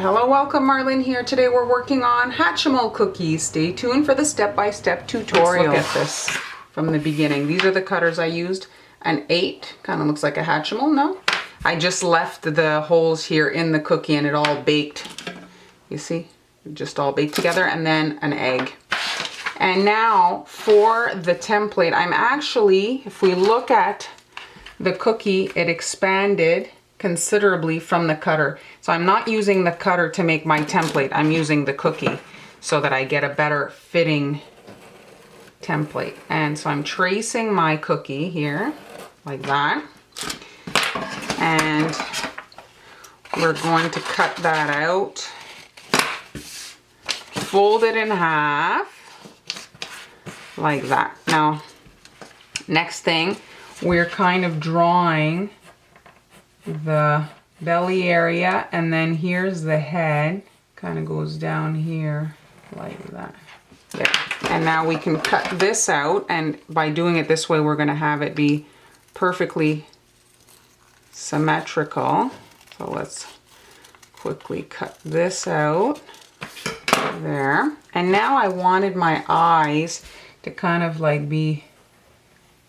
Hello, welcome, Marlene here. Today we're working on Hatchimal cookies. Stay tuned for the step-by-step tutorial. Let's look at this from the beginning. These are the cutters I used. An 8, kind of looks like a Hatchimal, no? I just left the holes here in the cookie and it all baked. You see? Just all baked together, and then an egg. And now for the template, I'm actually, if we look at the cookie, it expanded considerably from the cutter. So I'm not using the cutter to make my template. I'm using the cookie so that I get a better fitting template. And so I'm tracing my cookie here like that. And we're going to cut that out, fold it in half like that. Now, next thing, we're kind of drawing the belly area, and then here's the head, kind of goes down here like that. There. And now we can cut this out, and by doing it this way we're going to have it be perfectly symmetrical. So let's quickly cut this out there. And now I wanted my eyes to kind of like be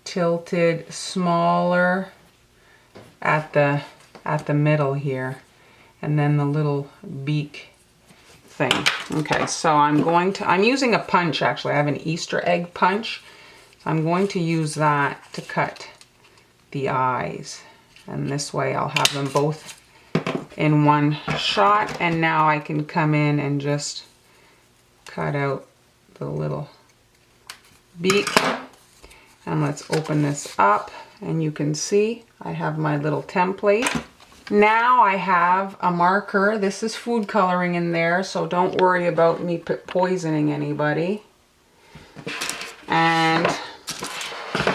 tilted smaller at the middle here, and then the little beak thing. Okay, so I'm using a punch. Actually, I have an Easter egg punch. So I'm going to use that to cut the eyes, and this way I'll have them both in one shot. And now I can come in and just cut out the little beak. And let's open this up, and you can see I have my little template. Now I have a marker. This is food coloring in there, so don't worry about me poisoning anybody. And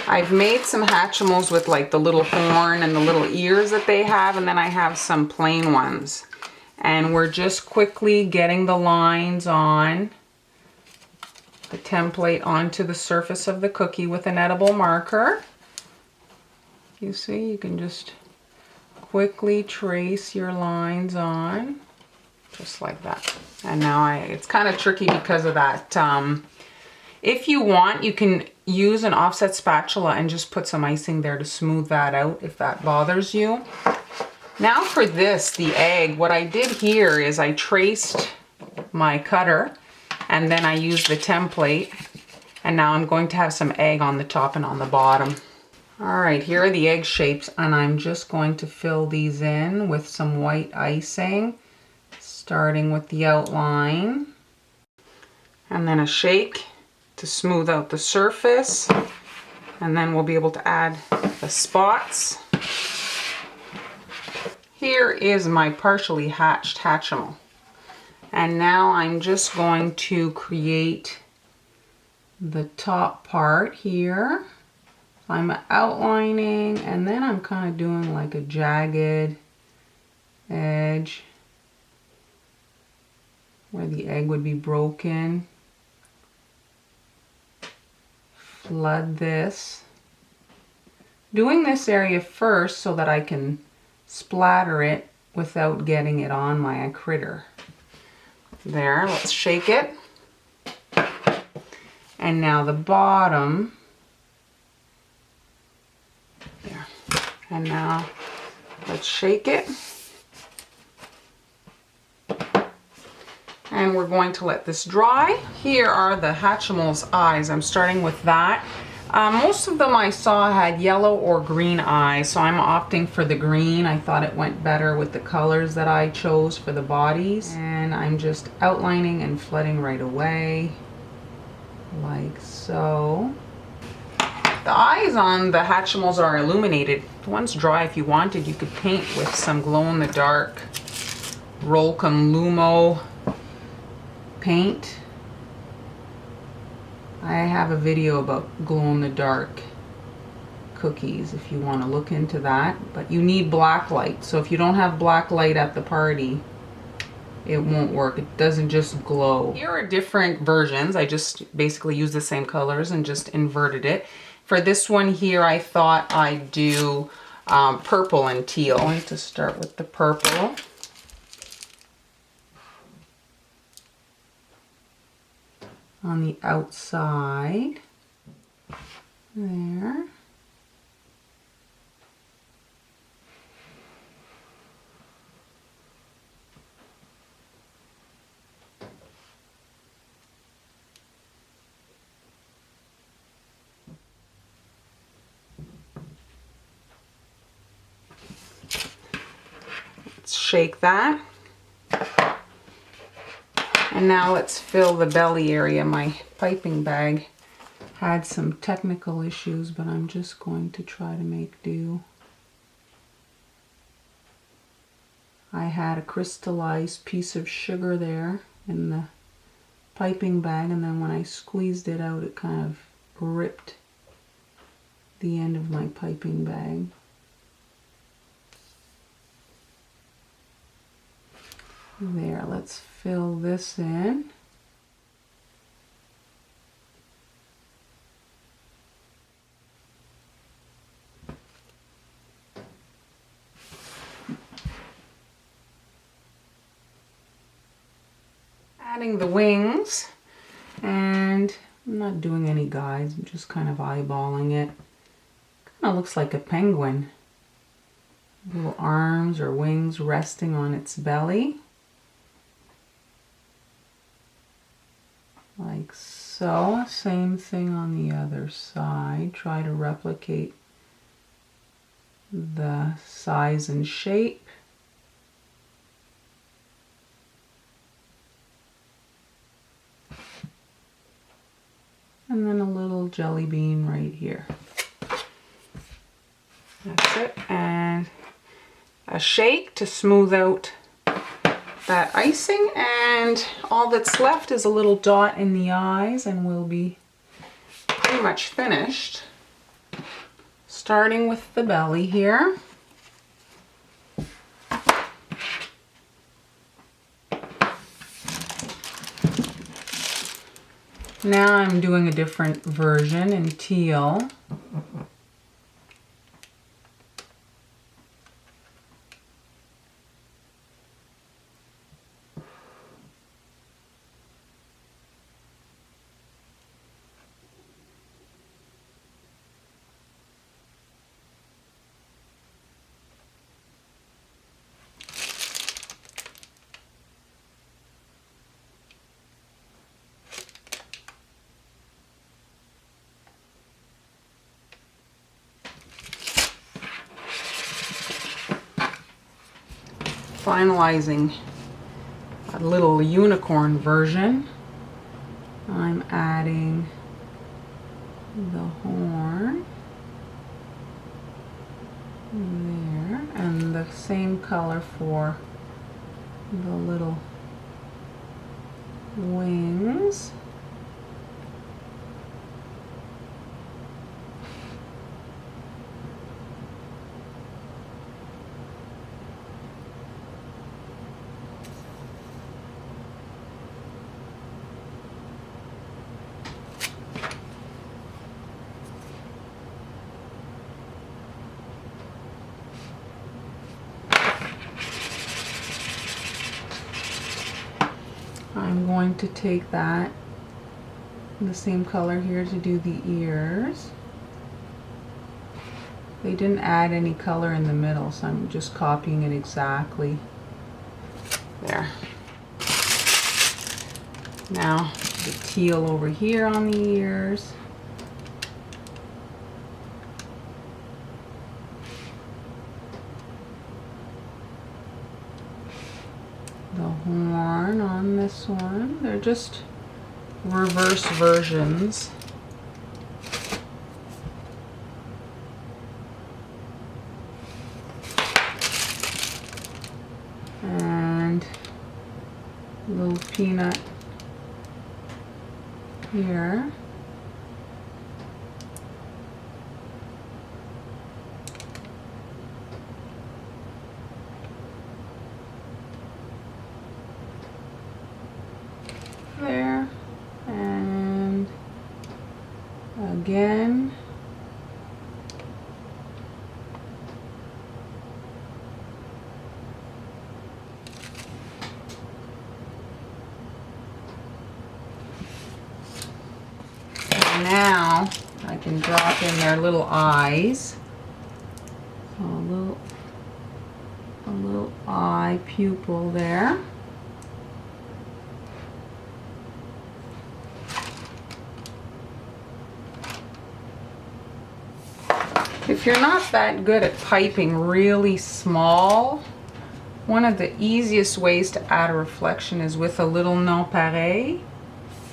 I've made some Hatchimals with like the little horn and the little ears that they have, and then I have some plain ones. And we're just quickly getting the lines on the template onto the surface of the cookie with an edible marker. You see, you can just quickly trace your lines on, just like that. And now it's kind of tricky because of that. If you want, you can use an offset spatula and just put some icing there to smooth that out if that bothers you. Now for this, the egg, what I did here is I traced my cutter, and then I used the template, and now I'm going to have some egg on the top and on the bottom. All right, here are the egg shapes, and I'm just going to fill these in with some white icing, starting with the outline, and then a shake to smooth out the surface, and then we'll be able to add the spots. Here is my partially hatched Hatchimal. And now I'm just going to create the top part here. I'm outlining, and then I'm kind of doing like a jagged edge where the egg would be broken. Flood this. Doing this area first so that I can splatter it without getting it on my critter. There, let's shake it. And now the bottom. There. And now let's shake it. And we're going to let this dry. Here are the Hatchimal's eyes. I'm starting with that. Most of them I saw had yellow or green eyes, so I'm opting for the green. I thought it went better with the colors that I chose for the bodies. And I'm just outlining and flooding right away, like so. The eyes on the Hatchimals are illuminated. The one's dry. If you wanted, you could paint with some glow-in-the-dark Rolcom Lumo paint. I have a video about glow-in-the-dark cookies if you want to look into that, but you need black light. So if you don't have black light at the party, it won't work. It doesn't just glow. Here are different versions. I just basically used the same colors and just inverted it. For this one here, I thought I'd do purple and teal. I'm going to start with the purple. on the outside. There. Let's shake that. And now let's fill the belly area. My piping bag had some technical issues, but I'm just going to try to make do. I had a crystallized piece of sugar there in the piping bag, and then when I squeezed it out, it kind of ripped the end of my piping bag. There, let's fill this in. Adding the wings, and I'm not doing any guides, I'm just kind of eyeballing it. Kind of looks like a penguin. Little arms or wings resting on its belly. Like so. Same thing on the other side. Try to replicate the size and shape. And then a little jelly bean right here. That's it. And a shake to smooth out that icing, and all that's left is a little dot in the eyes, and we'll be pretty much finished. Starting with the belly here. Now I'm doing a different version in teal. Finalizing a little unicorn version. I'm adding the horn there, and the same color for the little wings. I'm going to take that, the same color here, to do the ears. They didn't add any color in the middle, so I'm just copying it exactly. There. Now the teal over here on the ears. The horn on this one. They're just reverse versions. And a little peanut here. There, and again. now I can drop in their little eyes. So a little eye pupil there. If you're not that good at piping really small, one of the easiest ways to add a reflection is with a little nonpareil.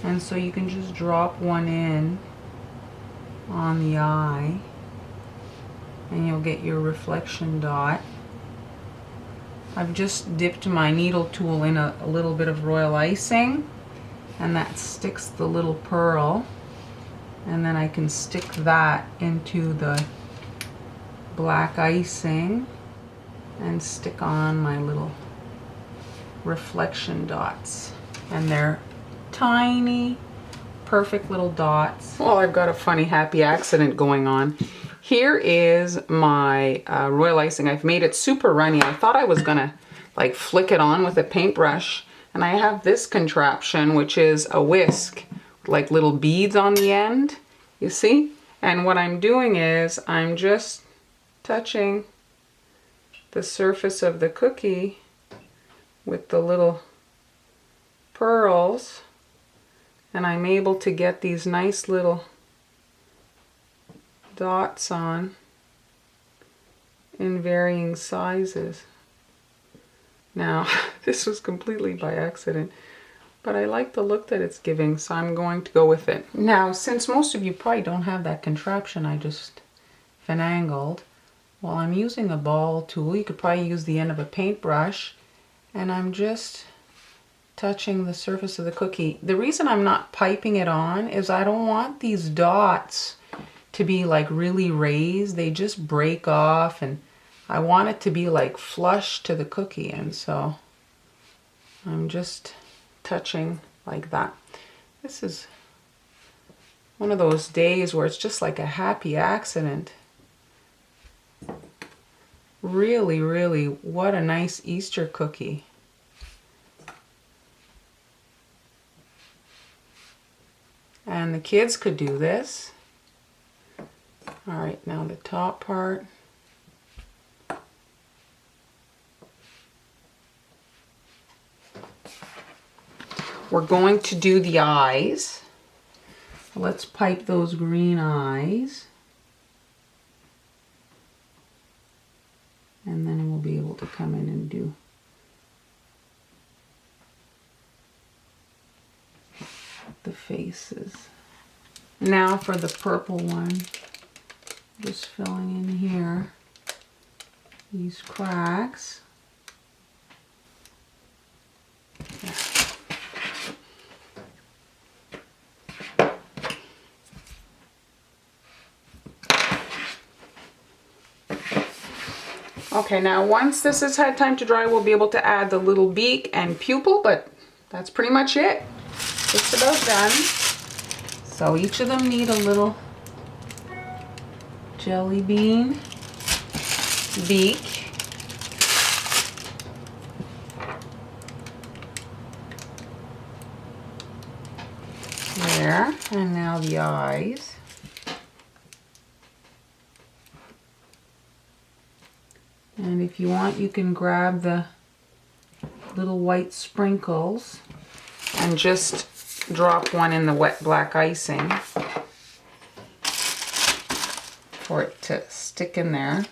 And so you can just drop one in on the eye and you'll get your reflection dot. I've just dipped my needle tool in a little bit of royal icing, and that sticks the little pearl, and then I can stick that into the black icing and stick on my little reflection dots, and they're tiny, perfect little dots. Well, I've got a funny happy accident going on. Here is my royal icing. I've made it super runny. I thought I was gonna like flick it on with a paintbrush, and I have this contraption, which is a whisk with like little beads on the end, you see? And what I'm doing is I'm just touching the surface of the cookie with the little pearls, and I'm able to get these nice little dots on in varying sizes. Now, this was completely by accident, but I like the look that it's giving, so I'm going to go with it. Now, since most of you probably don't have that contraption I just finangled, well, I'm using a ball tool. You could probably use the end of a paintbrush, and I'm just touching the surface of the cookie. The reason I'm not piping it on is I don't want these dots to be like really raised. They just break off, and I want it to be like flush to the cookie, and so I'm just touching like that. This is one of those days where it's just like a happy accident. Really, really, what a nice Easter cookie. And the kids could do this. All right, now the top part. We're going to do the eyes. Let's pipe those green eyes. And then we'll be able to come in and do the faces. Now for the purple one, just filling in here these cracks. Okay, now once this has had time to dry, we'll be able to add the little beak and pupil, but that's pretty much it. Just about done. So each of them need a little jelly bean beak. There, and now the eyes. And if you want, you can grab the little white sprinkles and just drop one in the wet black icing for it to stick in there.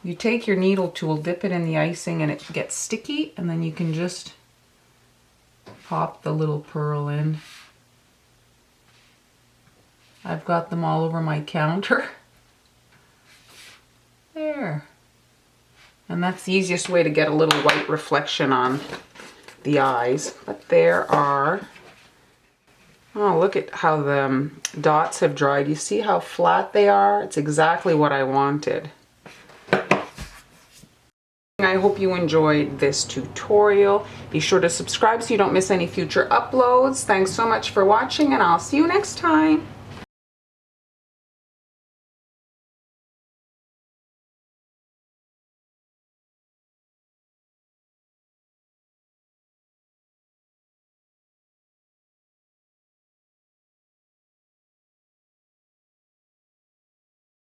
You take your needle tool, dip it in the icing, and it gets sticky, and then you can just pop the little pearl in. I've got them all over my counter. There. And that's the easiest way to get a little white reflection on the eyes. But there are, oh, look at how the dots have dried. You see how flat they are? It's exactly what I wanted. I hope you enjoyed this tutorial. Be sure to subscribe so you don't miss any future uploads. Thanks so much for watching, and I'll see you next time.